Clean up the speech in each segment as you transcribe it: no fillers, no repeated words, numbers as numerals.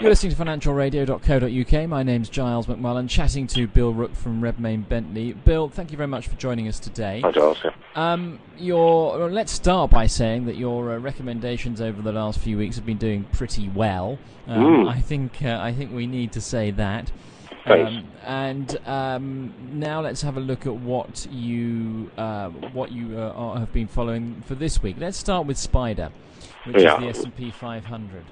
You're listening to financialradio.co.uk. My name's Giles McMullen, chatting to Bill Rook from Redmayne Bentley. Bill, thank you very much for joining us today. Hi, Giles. Let's start by saying that your recommendations over the last few weeks have been doing pretty well. I think we need to say that. Now let's have a look at what you have been following for this week. Let's start with Spider, which is the S&P 500.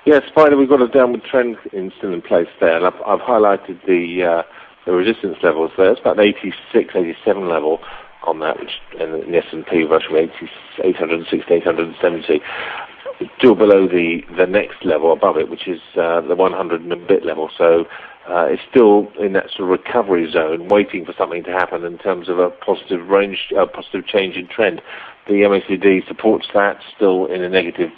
Yeah, Spider, we've got a downward trend still in place there, and I've highlighted the resistance levels there. It's about 86, 87 level on that, which in the S&P roughly 860, 870. Still below the next level above it, which is the 100 and a bit level. So it's still in that sort of recovery zone, waiting for something to happen in terms of a positive change in trend. The MACD supports that, still in a negative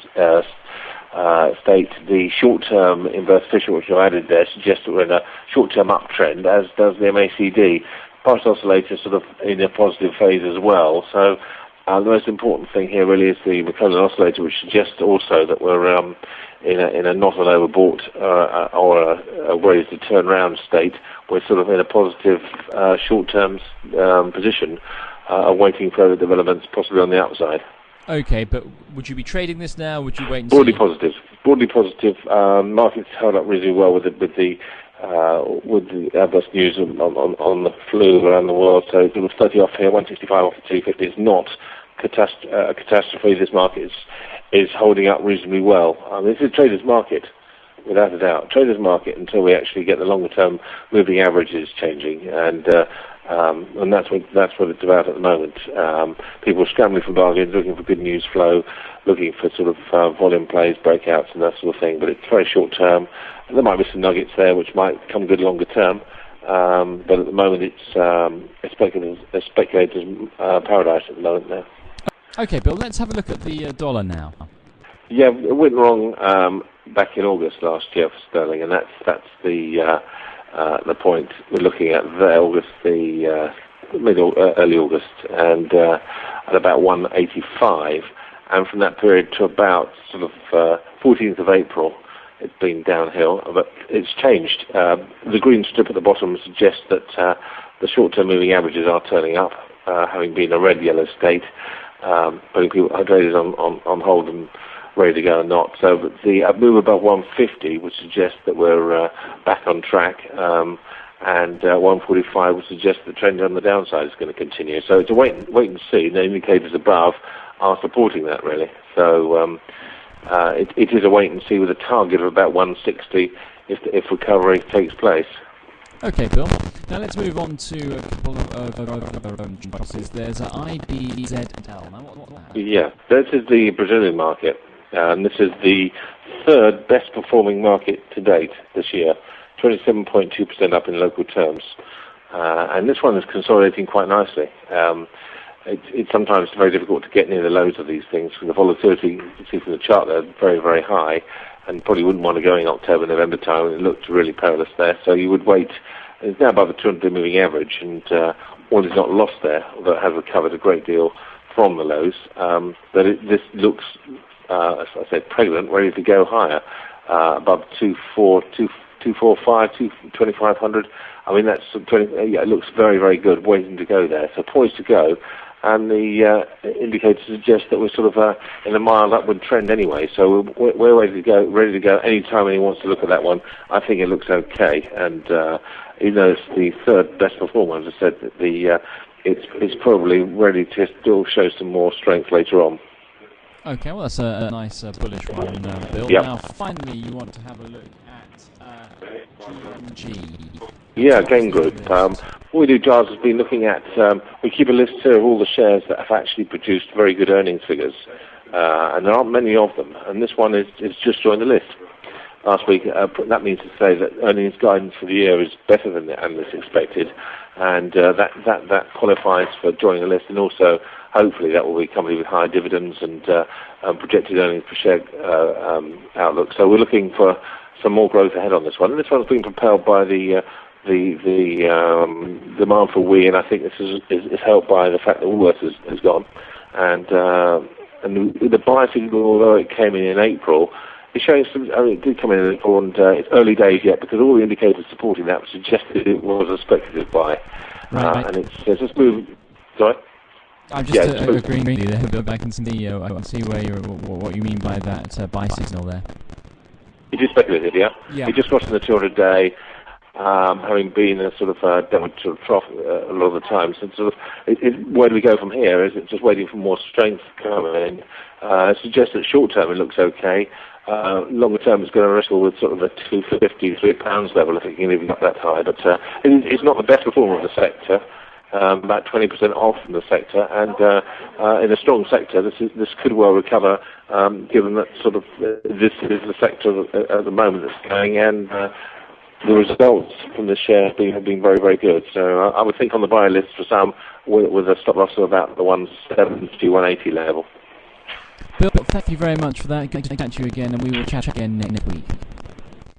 state. The short-term inverse Fisher, which I added there, suggests that we're in a short-term uptrend, as does the MACD. Price oscillator sort of in a positive phase as well. So the most important thing here really is the McClellan oscillator, which suggests also that we're in a not an overbought or a ready to turn around state. We're sort of in a positive short-term position, awaiting further developments, possibly on the upside. Okay, but would you be trading this now? Would you wait and Broadly see? Broadly positive. Markets held up reasonably well with the adverse news on the flu around the world. So it was 30 off here, 165 off the 250. It's not a catastrophe. This market is holding up reasonably well. This is a trader's market, without a doubt. Trader's market until we actually get the longer-term moving averages changing, and that's what it's about at the moment. People are scrambling for bargains, looking for good news flow, looking for sort of volume plays, breakouts, and that sort of thing. But it's very short term. And there might be some nuggets there which might come good longer term. But at the moment, it's a speculator's paradise at the moment now. Okay, Bill, let's have a look at the dollar now. Yeah, it went wrong back in August last year for sterling, and that's the point we're looking at there. Early August, and at about 185, and from that period to about sort of 14th of April, it's been downhill, but it's changed. The green strip at the bottom suggests that the short-term moving averages are turning up, having been a red-yellow state, putting people traders on hold and ready to go or not. So the move above 150 would suggest that we're back on track, and 145 would suggest the trend on the downside is going to continue. So it's a wait and see. The indicators above are supporting that, really. So it is a wait and see with a target of about 160 if recovery takes place. Okay, Bill. Now let's move on to a couple of choices. There's an IBZL. Now, what's that? Yeah, this is the Brazilian market, and this is the third best performing market to date this year, 27.2% up in local terms. And this one is consolidating quite nicely. It's sometimes very difficult to get near the lows of these things, because the volatility, you can see from the chart there, very, very high, and probably wouldn't want to go in October, November time, and it looked really perilous there. So you would wait. It's now above the 200-day moving average, and all is not lost there, although it has recovered a great deal from the lows. But this looks, as I said, pregnant, ready to go higher, above 245, 2,500. I mean, that's 20. Yeah, it looks very, very good, waiting to go there. So poised to go, and the indicators suggest that we're sort of in a mild upward trend anyway. So we're ready to go. Anytime anyone wants to look at that one, I think it looks okay. And even though it's the third best performer, as I said, it's probably ready to still show some more strength later on. Okay, well, that's a nice bullish one, Bill. Yep. Now, finally, you want to have a look at GMG. Yeah, Game Group. What we do, Giles, has been looking at, we keep a list here of all the shares that have actually produced very good earnings figures, and there aren't many of them, and this one is just joined the list. Last week, that means to say that earnings guidance for the year is better than the analysts expected, and that qualifies for joining the list, and also hopefully that will be a company with higher dividends and projected earnings per share outlook. So we're looking for some more growth ahead on this one. And this one's been propelled by the demand for wheat, and I think this is helped by the fact that Woolworths has gone. And the buy signal, although it came in April, it's showing some. I mean, it did come in and it's early days yet because all the indicators supporting that suggested it was a speculative buy, and it's just moving. Sorry. I'm just agreeing with you there, but I can see what you mean by that buy signal there. It is speculative, yeah. Yeah. It just crossed in the 200-day, having been a sort of downward sort of trough a lot of the time. So sort of, where do we go from here? Is it just waiting for more strength to come in? It suggests that short term it looks okay. Longer term it's going to wrestle with sort of a £2.50, £3 level if it can even get that high. But it's not the best performer of the sector. About 20% off from the sector, and in a strong sector, this could well recover, given that sort of this is the sector at the moment that's going, and the results from this share have been very, very good. So I would think on the buy list for some with a stop loss of about the 170, 180 level. Bill, thank you very much for that. Good to catch you again, and we will chat again next week.